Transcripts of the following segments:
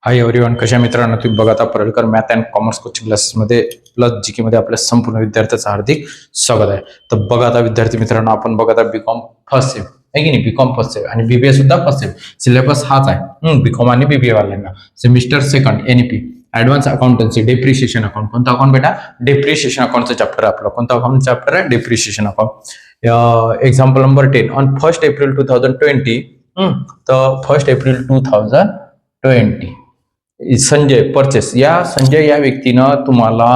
Hi everyone, कशा मित्रांनो तुम्ही बघा आता परेलकर मॅथ अँड कॉमर्स कोचिंग क्लासेसमध्ये प्लस जीके मध्ये आपल्या संपूर्ण विद्यार्थ्यांचं हार्दिक स्वागत आहे. तर बघा आता विद्यार्थी मित्रांनो, आपण बघा आता बीकॉम फर्स्ट सेम आहे की नाही, बीकॉम फर्स्ट सेम आणि बीबीए सुद्धा फर्स्ट सेम सिलेबस हाच आहे बीकॉम आणि बीबीए वाल्यांना. Semester second NEP advance accountancy depreciation account. कोणता अकाउंट बेटा? डेप्रिशिएशन अकाउंटचं चॅप्टर आहे आपलं. कोणता अकाउंट चॅप्टर आहे? Depreciation account. Example number 10 on 1 April 2020. तर 1 एप्रिल 2020 संजय परचेस संजय या व्यक्तीनं तुम्हाला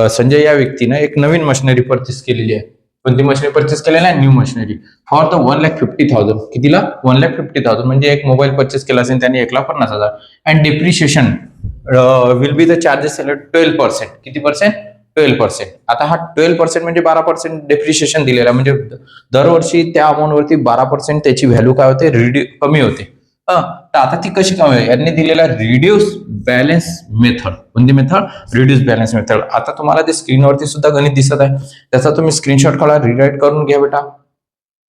संजय या व्यक्तीनं एक नवीन मशिनरी परचेस केलेली आहे. कोणती मशिनरी परचेस केलेली आहे? New machinery for the 1,50,000. कितीला? 1,50,000 म्हणजे एक मोबाईल परचेस केला असेल त्याने 1,50,000. And depreciation will be the charges 12%. किती पर्सेंट? 12%. आता हा 12% म्हणजे 12% डेप्रिशिएशन दिलेला म्हणजे दरवर्षी त्या अमाऊंटवरती 12% त्याची व्हॅल्यू काय होते? कमी होते. तर आता ती कशी कमी? यांनी दिलेला रिड्यूस बॅलन्स मेथड. कोणती मेथड? Reduce balance method. आता तुम्हाला ते स्क्रीनवरती सुद्धा गणित दिसत आहे, त्याचा तुम्ही स्क्रीनशॉट काढा, रिराईट करून घ्या बेटा.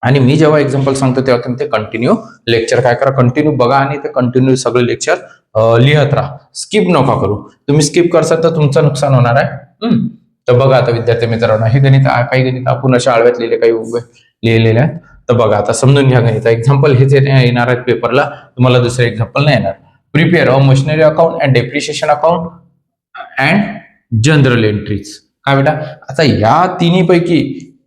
आणि मी जेव्हा एक्झाम्पल सांगतो तेव्हा तुम्ही ते कंटिन्यू लेक्चर काय करा, कंटिन्यू बघा आणि ते कंटिन्यू सगळे लेक्चर लिहत राहा. स्किप नका करू. तुम्ही स्किप करसाल तर तुमचं नुकसान होणार आहे. तर बघा आता विद्यार्थी मित्रांनो, हे गणित काही गणित आपण अशा आळव्यात लिहिले, काही उभे लिहिलेले आहेत. तर बघा आता समजून घ्या गणित. एक्झाम्पल हेच येणार आहेत पेपरला, तुम्हाला दुसरे एक्झाम्पल नाही येणार. Prepare a machinery account and depreciation account and general entries. काय बेटा? आता या तिन्ही पैकी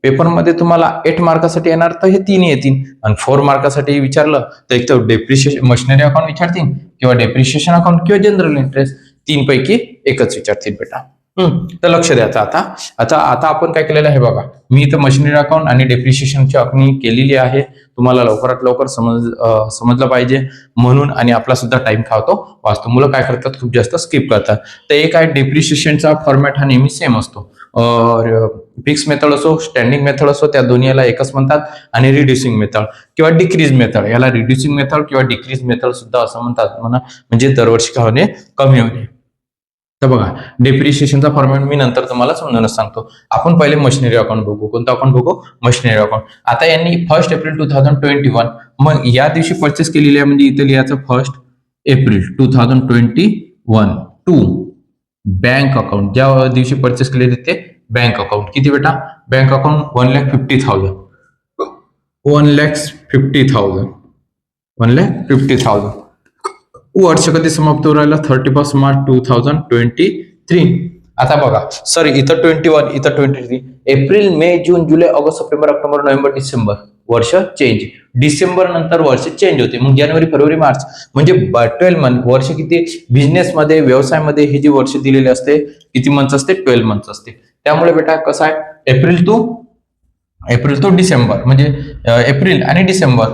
पेपरमध्ये तुम्हाला 8 मार्कासाठी येणार तर हे तीन येतील, आणि 4 मार्कासाठी विचारलं तर एक तर डेप्रिशिएशन मशिनरी अकाउंट विचारतील, किंवा डेप्रिशिएशन अकाउंट, किंवा जनरल इंटरेस्ट. तीन पैकी एकच विचारतील बेटा. तर लक्ष द्यायचं. आता आपण काय केलेलं आहे बघा, मी इथं मशिनरी अकाउंट आणि डेप्रिशिएशनची आखणी केलेली आहे. तुम्हाला लवकरात लवकर समजलं पाहिजे म्हणून, आणि आपला सुद्धा टाइम खावतो वाचतो. मुलं काय करतात? खूप जास्त स्किप करतात. तर एक आहे डेप्रिशिएशनचा फॉर्मॅट हा नेहमी सेम असतो. फिक्स मेथड असो, स्टँडिंग मेथड असो, त्या दोन्हीला एकच म्हणतात. आणि रिड्युसिंग मेथड किंवा डिक्रीज मेथड, याला रिड्युसिंग मेथड किंवा डिक्रीज मेथड सुद्धा असं म्हणतात म्हणा, म्हणजे दरवर्षी काय होणे? कमी होणे. तर बघा, डेप्रिशिएशनचा फॉर्मॅट मी नंतर तुम्हाला समजूनच सांगतो. आपण पहिले मशिनरी अकाउंट बघू. कोणतं अकाउंट बघू? Machinery account. आता यांनी 1 एप्रिल 2021, मग या दिवशी परचेस केलेली आहे म्हणजे इथे लिहायचं 1 एप्रिल 2021 टू बँक अकाउंट. ज्या दिवशी परचेस केलेली ते बँक अकाउंट. किती बेटा? Bank account 1,50,000. 1,50,000. 1,50,000. वर्ष कधी समाप्त होऊ राहिला? 31 मार्च 2023. आता बघा सर, इथं 21, इथं 23. एप्रिल, मे, जून, जुलै, ऑगस्ट, सप्टेंबर, ऑक्टोबर, नोव्हेंबर, डिसेंबर वर्ष चेंज. डिसेंबर नंतर वर्ष चेंज होते. मग जानेवारी, फेब्रुवारी, मार्च म्हणजे 12 मंथ. वर्ष किती? बिझनेसमध्ये, व्यवसायामध्ये हे जी वर्ष दिलेली असते, किती मंथ्स असते? 12 मंथ्स असते. त्यामुळे बेटा कसं आहे? एप्रिल टू डिसेंबर म्हणजे एप्रिल आणि डिसेंबर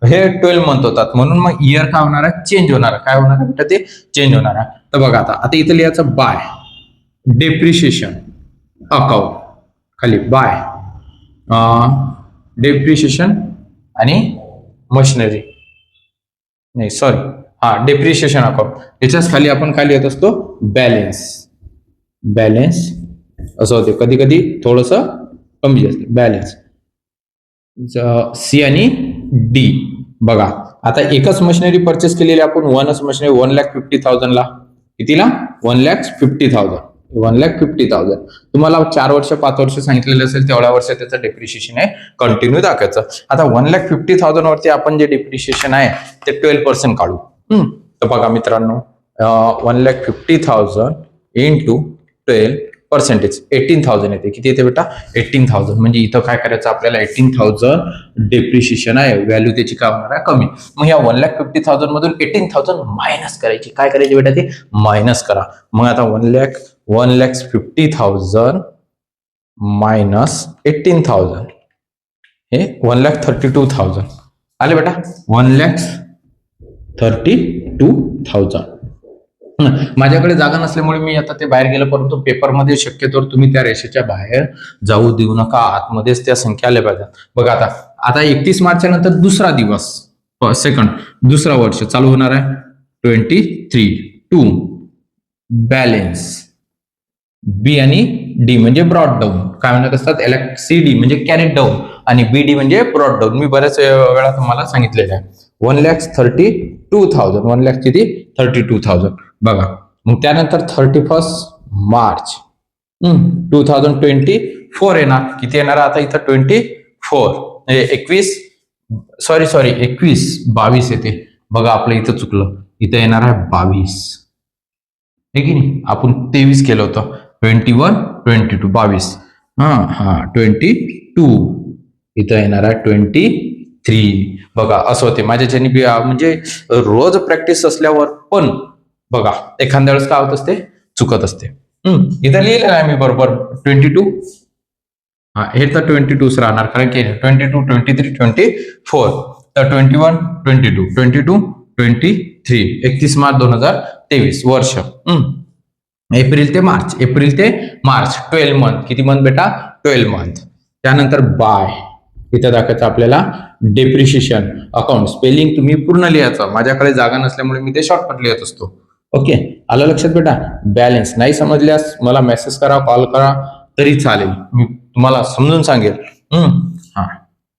हे 12 मंथ होतात. म्हणून मग इयर काय होणार आहे? चेंज होणार आहे. काय होणार आहे बेटा? ते चेंज होणार आहे. तर बघा आता इथे लिहायचं बाय डेप्रिशिएशन अकाउंट, खाली बाय डेप्रिशिएशन आणि मशिनरी, नाही सॉरी डेप्रिशिएशन अकाउंट. याच्याच खाली आपण काय लिहित असतो? बॅलन्स असं होते. कधी कधी थोडस कमी असते बॅलन्स. सी आणि डी. बघा आता एकच मशिनरी परचेस केलेली आपण, वनच मशिनरी 1,50,000 ला. कितीला? 1,50,000. 1,50,000 तुम्हाला 4 वर्ष 5 वर्ष सांगितलेलं असेल, तेवढ्या वर्ष त्याचं डेप्रिशिएशन आहे कंटिन्यू दाखवायचं. आता 1,50,000 वरती आपण जे डेप्रिशिएशन आहे ते 12% काढू. तर बघा मित्रांनो, 1,50,000 इंटू 12% 18,000 येते. किती येते बेटा? 18,000. म्हणजे इथं काय करायचं आपल्याला? 18,000 डेप्रिशिएशन आहे, व्हॅल्यू त्याची काय होणार आहे? कमी. मग या 1,50,000 मधून 18,000 मायनस करायची. काय करायची बेटा? ते मायनस करा. मग आता 1,50,000 मायनस 18,000 हे 1,32,000 आले बेटा. 1,32,000. माझ्याकडे जागा नसल्यामुळे मी आता ते बाहेर गेलं, परंतु पेपरमध्ये शक्यतो तुम्ही त्या रेषेच्या बाहेर जाऊ देऊ नका. आतमध्येच त्या संख्या आल्या पाहिजेत. बघा आता 31 मार्च नंतर दुसरा दिवस, दुसरा वर्ष चालू होणार आहे 23 टू बॅलन्स बी आणि डी म्हणजे ब्रॉड डाऊन. काय म्हणत असतात? सी डी म्हणजे कॅरेट डाऊन आणि बी डी म्हणजे ब्रॉड डाऊन. मी बऱ्याच वेळा तुम्हाला सांगितलेलं आहे. 1,32,000. 1,00,000 किती 32,000 बघा. मग त्यानंतर 31 मार्च 2024 येणार. किती येणार आता इथं 24 म्हणजे 22 येते. बघा आपलं इथं चुकलं, इथं येणार आहे 22 आहे की नाही. आपण 23 केलं होतं. 21, 22 22 22 इथं येणार आहे 23. बघा असं होते माझ्याच्यानी म्हणजे रोज प्रॅक्टिस असल्यावर पण बघा एखाद्या वेळेस काय होत असते, चुकत असते. इथं लिहिलं आहे मी बरोबर 22. हे तर 22 राहणार कारण की 22, 23, 24 तर 21, 22, 22, 23 31 मार्च 2023 वर्ष. एप्रिल ते मार्च 12 मंथ. किती मंथ बेटा 12 मंथ. त्यानंतर बाय इथं दाखवायचं आपल्याला डेप्रिशिएशन अकाउंट. स्पेलिंग तुम्ही पूर्ण लिहायचं, माझ्याकडे जागा नसल्यामुळे मी ते शॉर्टकट लिहित असतो. ओके आलं लक्षात बेटा. बॅलन्स नाही समजल्यास मला मेसेज करा, कॉल करा तरी चालेल, मी तुम्हाला समजून सांगेल. हा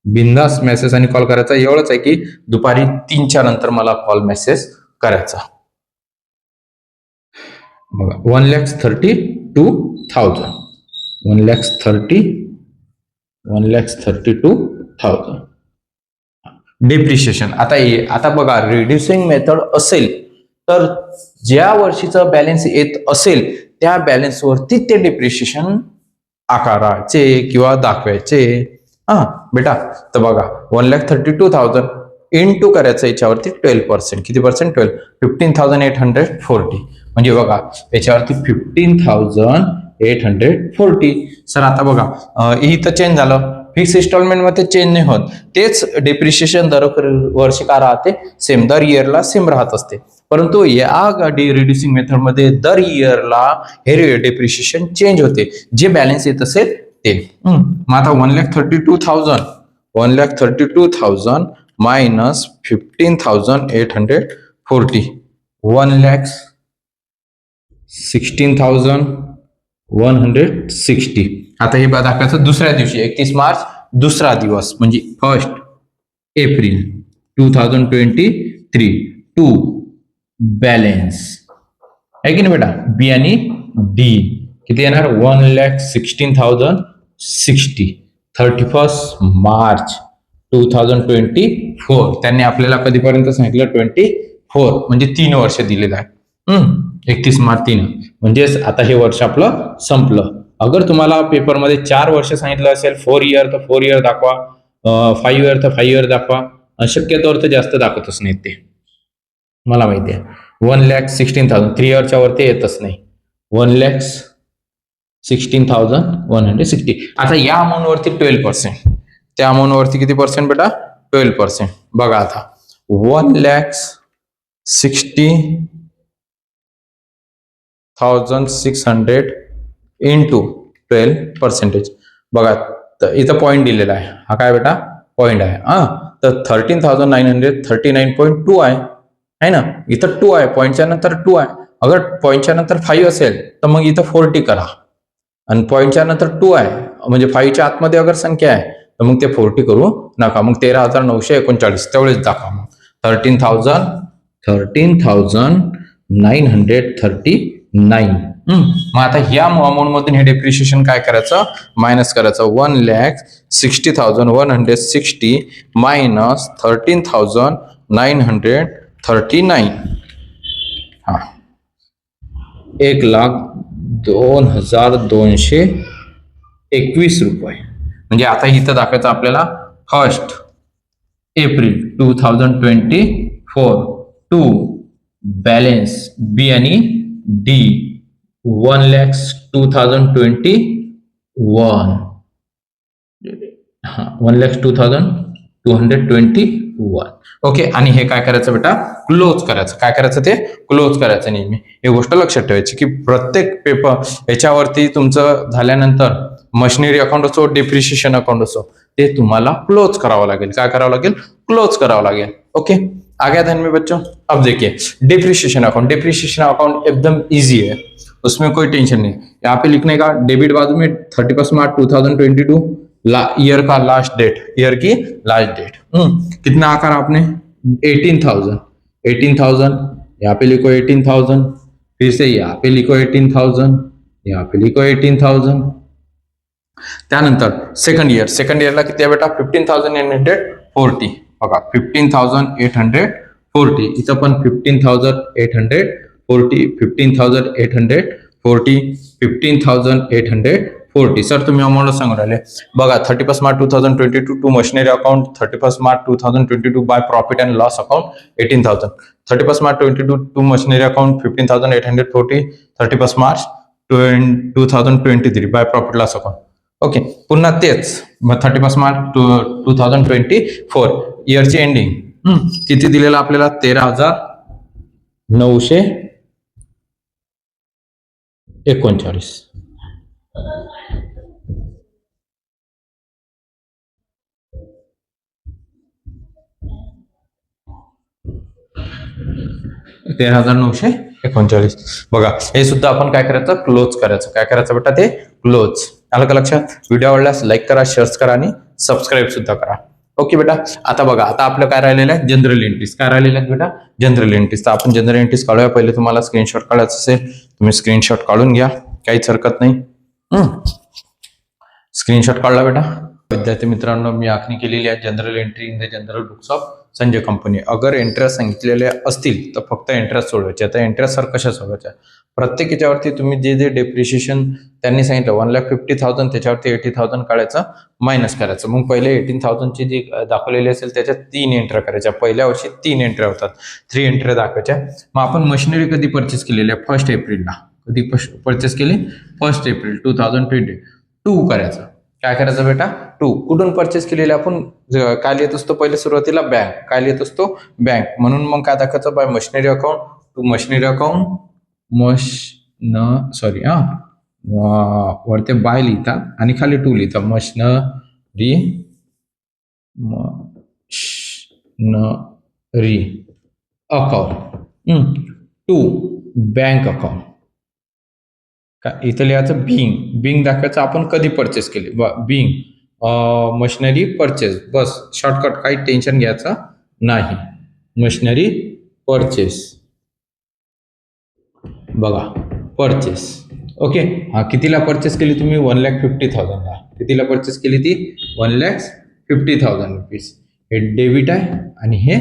बिंदास मेसेज आणि कॉल करायचा. एवढंच आहे की दुपारी 3च्या नंतर मला कॉल मेसेज करायचा. बघा 1,32,000 1,32,000 डेप्रिशिएशन. आता बघा रिड्युसिंग मेथड असेल तर ज्या वर्षीचं बॅलन्स येत असेल त्या बॅलन्सवरती ते डेप्रिशिएशन आकाराचे किंवा दाखवायचे. बेटा तर बघा 1,32,000 इंटू करायचं याच्यावरती 12%. किती पर्सेंट 12 15,840 म्हणजे बघा याच्यावरती 15,840. सर आता बघा इथं चेंज झालं, फिक्स इन्स्टॉलमेंट मध्ये चेंज नाही होत, तेच डेप्रिशिएशन दरवर्षी का राहते सेम, दर इयरला सेम राहत असते. परंतु या रिड्युसिंग मेथड मध्ये दर इयरला हे डेप्रिशिएशन चेंज होते जे बॅलन्स येत असेल ते. मग आता 1,32,000 मायनस 15,840 1,16,160. आता हे दाखवायचं दुसऱ्या दिवशी 31 मार्च दुसरा दिवस म्हणजे 1 एप्रिल 2023 टू बॅलन्स आहे की नाही बेटा. बी आणि डी किती येणार 1,16,060 31 मार्च 2024. त्यांनी आपल्याला कधीपर्यंत सांगितलं 24 म्हणजे 3 वर्ष दिलेलं आहे. 31 मार्च 3 म्हणजेच आता हे वर्ष आपलं संपलं. अगर तुम्हाला पेपरमध्ये 4 वर्ष सांगितलं असेल 4 इयर तर 4 इयर दाखवा, 5 इयर तर 5 इयर दाखवा. शक्यतोवर तर जास्त दाखवतच नाही ते मला माहिती आहे. 1,16,000 3 इयरच्या वरती येतच नाही. 1,16,160. आता या अमाऊंट वरती 12%, त्या अमाऊंट वरती किती पर्सेंट बेटा 12%. बघा आता 1,60,600 इंटू 12%. बघा इथं पॉईंट दिलेला आहे, हा काय बेटा पॉईंट आहे. तर 13,939.2 आहे ना. इथं 2 आहे, पॉईंटच्या नंतर 2 आहे. अगर पॉईंटच्या नंतर 5 असेल तर मग इथं 40 करा, आणि पॉईंटच्या नंतर 2 आहे म्हणजे 5च्या आतमध्ये अगर संख्या आहे तर मग ते 40 करू नका. मग 13,939 तेवढेच दाखवा. मग 13,939. मग आता ह्या अमाऊंट मधून हे डेप्रिशिएशन काय करायचं मायनस करायचं. 1,60,160 मायनस 13,939. 1,02,221 रुपये. म्हणजे आता इथं दाखवायचं आपल्याला 1 एप्रिल 2024 टू बॅलन्स बी आणि डी 1,02,221. 1,02,221. ओके. आणि हे काय करायचं बेटा क्लोज करायचं. काय करायचं ते क्लोज करायचं नेहमी. ही गोष्ट लक्षात ठेवायची की प्रत्येक पेपर याच्यावरती तुमचं झाल्यानंतर मशिनरी अकाउंट असो डेप्रिशिएशन अकाउंट असो ते तुम्हाला क्लोज करावं लागेल. काय करावं लागेल क्लोज करावं लागेल. ओके आ गया ध्यान में बच्चों. अब देखिए डेप्रिशिएशन अकाउंट. डेप्रिशिएशन अकाउंट एकदम इजी है, उसमें कोई टेंशन नहीं. यहाँ पे लिखने का डेबिट बाजू में 31 मार्च 2022 ईयर का लास्ट डेट, ईयर की लास्ट डेट. कितना आकर आपने 18,000, 18,000, यहाँ पे लिखो 18,000, फिर से यहाँ पे लिखो 18,000, यहाँ पे लिखो 18,000. त्यानंतर सेकंड इयरला किती आहे बेटा 15,840. बघा 15,840, इथं पण 15,840, 15,840, 15,840. सर तुम्ही अमाऊंट सांगून राहिले. बघा 31 March 2022 to machinery account, 31 March 2022 by profit and loss account 18,000, 31 March 22 to machinery account 15,840, 31 March 2023 by profit loss account. Okay, पुन्हा तेच 31 मार्च 2024 इयरची एंडिंग किती दिलेलं आपल्याला 13,939. $13,939. बघा हे सुद्धा आपण काय करायचं क्लोज करायचं. काय करायचं बेटा ते क्लोज. आलं का लक्षात? व्हिडिओ आवडल्यास लाईक करा, शेअर करा आणि सबस्क्राईब सुद्धा करा. ओके बेटा, आता बघा आता आपलं काय राहिलेलं आहे जनरल एंट्रीज. काय राहिलेलं आहे बेटा जनरल एंट्रीज. तर आपण जनरल एंट्रीज काढूया. पहिले तुम्हाला स्क्रीनशॉट काढायचं असेल तुम्ही स्क्रीनशॉट काढून घ्या, काहीच हरकत नाही. स्क्रीनशॉट काढला बेटा. विद्यार्थी मित्रांनो मी आखणी केलेली आहे general entry in the general books of Sanjay company. अगर एंट्र्या सांगितलेल्या असतील तर फक्त एंट्र्या सोडवायचे. आता एंट्र्या सर कशा सोडवायच्या? प्रत्येक याच्यावरती तुम्ही जे जे डेप्रिशिएशन त्यांनी सांगितलं 1,50,000 त्याच्यावरती 80,000 काढायचं मायनस करायचं. मग पहिले 18,000 ची जी दाखवलेली असेल त्याच्यात 3 एंट्र्या करायच्या. पहिल्या वर्षी 3 एंट्र्या होतात, 3 एंट्र्या दाखवायच्या. मग आपण मशिनरी कधी परचेस केलेली आहे 1 एप्रिलला. कधी परचेस केली 1 एप्रिल 2022 करायचं. काय करायचं बेटा 2. कुठून परचेस केलेले आपण काय लिहित असतो पहिले सुरुवातीला बँक. काय लिहित असतो बँक. म्हणून मग काय दाखवायचं by machinery account to machinery account वरते बाय लिहितात आणि खाली 2 लिहितात. Machinery account to bank account. इथं लिहायचं बिंग दाखवायचं आपण कधी परचेस केली. Being machinery purchase. बस शॉर्टकट, काही टेन्शन घ्यायचं नाही. मशिनरी परचेस बघा परचेस. ओके, हा कितीला परचेस केली तुम्ही 1,50,000 ला. कितीला परचेस केली ती 1,50,000 रुपीज. हे डेबिट आहे आणि हे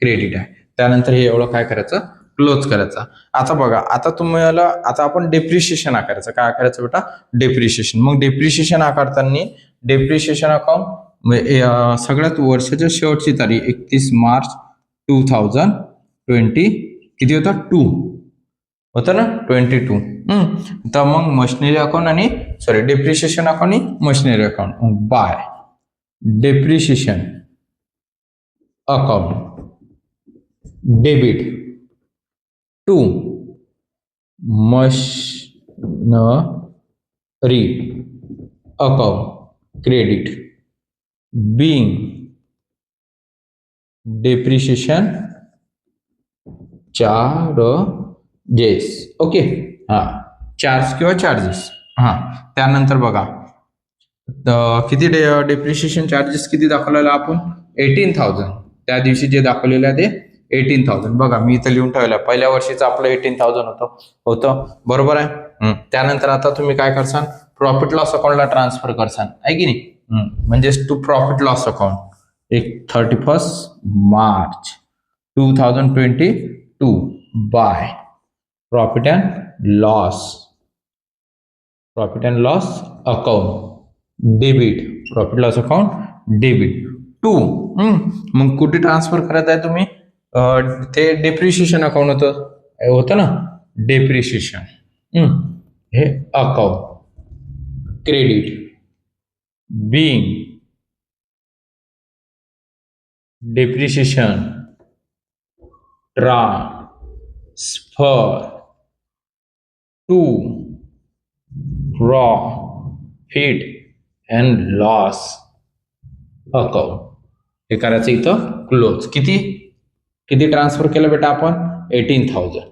क्रेडिट आहे. त्यानंतर हे एवढं काय करायचं क्लोज करायचा. आता बघा आता तुम्हाला आता आपण डेप्रिशिएशन आकारायचं. काय आकारायचं बेटा डेप्रिशिएशन. मग डेप्रिशिएशन आकारताना डेप्रिशिएशन अकाउंट सगळ्यात वर्षाच्या शेवटची तारीख 31 मार्च 2020 किती होता 2 होतं ना 22. तर मग मशिनरी अकाउंट आणि डेप्रिशिएशन अकाउंट आणि machinery account by depreciation account debit to machinery account credit being depreciation charges. Okay, हा चार्ज किंवा चार्जेस. हा त्यानंतर बघा किती डेप्रिशिएशन चार्जेस किती दाखवलेला आपण 18,000. त्या दिवशी जे दाखवलेलं आहे ते 18,000. बघा मी इथं लिहून ठेवलं. पहिल्या वर्षीचं आपलं 18,000 होतं बरोबर आहे. त्यानंतर आता तुम्ही काय करसान प्रॉफिट लॉस अकाउंटला ट्रान्सफर करसान आहे की नाही. म्हणजे to profit loss account 31 March 2022 by profit and loss account debit. Profit loss account debit to. मग कुठे ट्रान्सफर करत आहे तुम्ही ते डेप्रिशिएशन अकाउंट होतं ना डेप्रिशिएशन. हे account credit being depreciation transfer to profit and loss account. हे करायचं इथं क्लोज. किती ट्रान्सफर केलं बेटा आपण 18,000.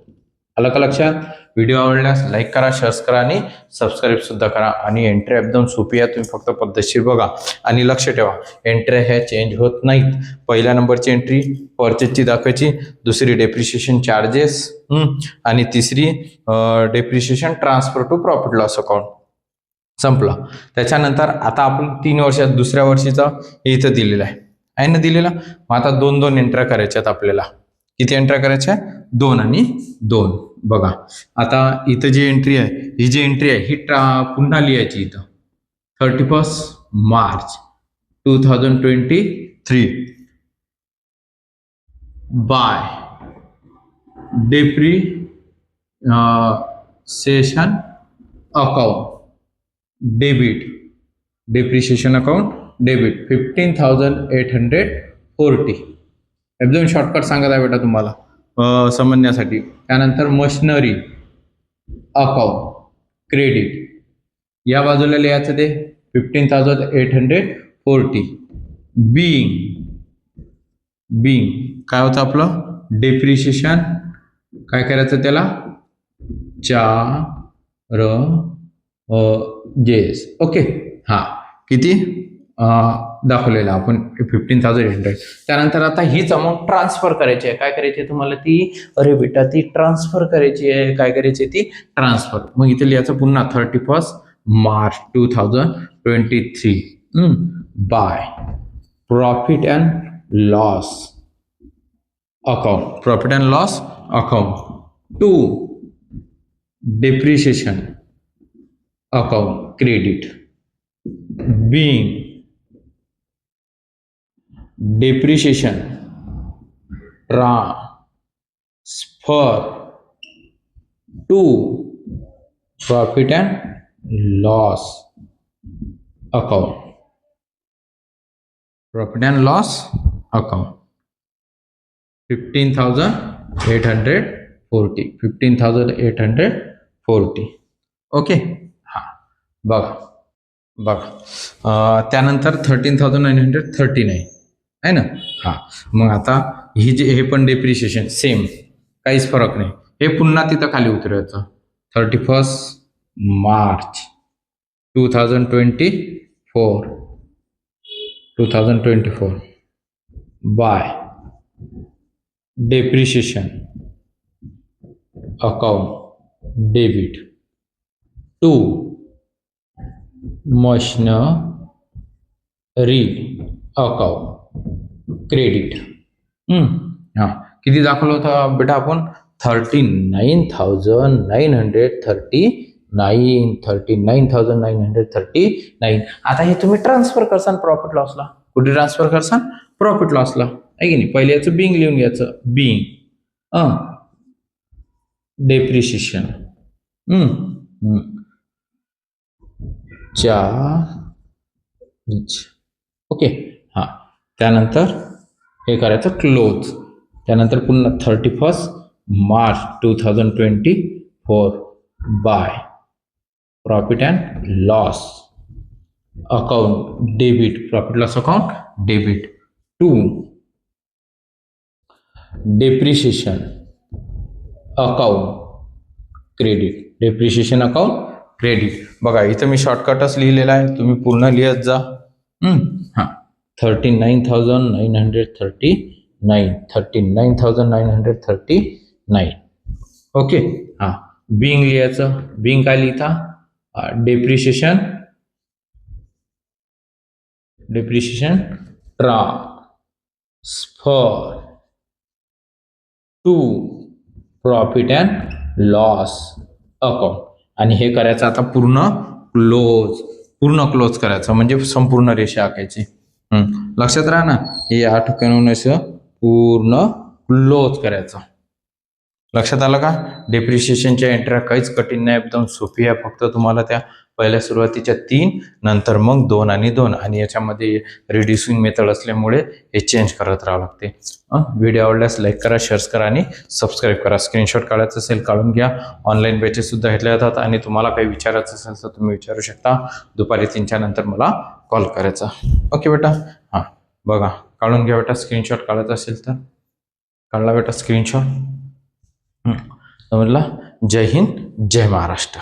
आलं का लक्षात? व्हिडिओ आवडल्यास लाईक करा, शेअर करा आणि सबस्क्राईब सुद्धा करा. आणि एंट्री एकदम सोपी आहे, तुम्ही फक्त पद्धतशीर बघा. आणि लक्ष ठेवा, एंट्री ह्या चेंज होत नाहीत. पहिल्या नंबरची एंट्री परचेसची दाखवायची, दुसरी डेप्रिशिएशन चार्जेस, आणि तिसरी depreciation transfer to profit loss account. संपला. त्याच्यानंतर आता आपण 3 वर्षात दुसऱ्या वर्षीचा इथं दिलेला आहे ना दिलेला. मग आता 2 एंट्र्या करायच्यात आपल्याला. किती एंट्र्या करायच्या? 2 आणि 2. बघा आता इथं जी एंट्री आहे, ही जी एंट्री आहे ही पुन्हा लिहायची इथं 31 March 2023 bye depreciation account debit, depreciation account debit 15,840. एकदम शॉर्टकट सांगत आहे बेटा तुम्हाला समजण्यासाठी. त्यानंतर मशिनरी अकाउंट क्रेडिट, या बाजूला लिहायचं ते 15,840. बिंग काय होतं आपलं? डेप्रिशिएशन. काय करायचं त्याला? 4 ओके. हा किती दाखवलेला आपण 15,800. त्यानंतर आता हीच अमाऊंट ट्रान्सफर करायची आहे. काय करायची आहे तुम्हाला ती? अरे बेटा ती ट्रान्सफर करायची आहे. काय करायची आहे ती? ट्रान्सफर. मग इथे लिहायचं पुन्हा 31 March 2023 by profit and loss account, profit and loss account to depreciation account credit being depreciation transfer to profit and loss account, profit and loss account 15,840. Okay. हा बघा त्यानंतर 13,939 आहे ना. हा मग आता हे पण डेप्रिशिएशन सेम, काहीच फरक नाही. हे पुन्हा तिथं खाली उतरायचं 31 March 2024 by depreciation account debit to machinery account credit. किती दाखवलं होतं बेटा आपण? 39,939. आता हे तुम्ही ट्रान्सफर करसान प्रॉफिट लॉसला. कुठे ट्रान्सफर करसान? प्रॉफिट लॉसला, आहे की नाही. पहिले याचं बिंग लिहून घ्यायचं. Being depreciation charge. ओके. हा त्यानंतर हे करायचं क्लोज. त्यानंतर पुन्हा 31 March 2024 by profit and loss account debit, profit loss account debit to depreciation account credit, depreciation account credit. बघा इथं मी शॉर्टकटच लिहिलेला आहे, तुम्ही पूर्ण लिहत जा. 39,939. ओके. हा बिंग लिहायचं. बिंग काय लिहिता? Depreciation transfer to profit and loss account. आणि हे करायचं आता पूर्ण क्लोज करायचं, म्हणजे संपूर्ण रेषा आखायची. लक्षात राहा ना, हे या ठिकाणून असं पूर्ण क्लोज करायचं. लक्षात आलं का? डेप्रिशिएशनच्या एंट्र्या काहीच कठीण नाही, एकदम सोपी आहे. फक्त तुम्हाला त्या पहिल्या सुरुवातीच्या 3, नंतर मग 2 आणि 2, आणि याच्यामध्ये रिड्युसिंग मेथड असल्यामुळे हे चेंज करत राहावं लागते. व्हिडिओ आवडल्यास लाईक करा, शेअर करा आणि सबस्क्राईब करा. स्क्रीनशॉट काढायचं असेल काढून घ्या. ऑनलाईन बॅचेस सुद्धा घेतल्या जातात, आणि तुम्हाला काही विचारायचं असेल तर तुम्ही विचारू शकता. दुपारी 3च्या नंतर मला कॉल करायचा. ओके बेटा. हां बघा काढून घ्या बेटा. स्क्रीनशॉट काढायचा असेल तर काढला बेटा स्क्रीनशॉट. समजला. जय हिंद, जय महाराष्ट्र.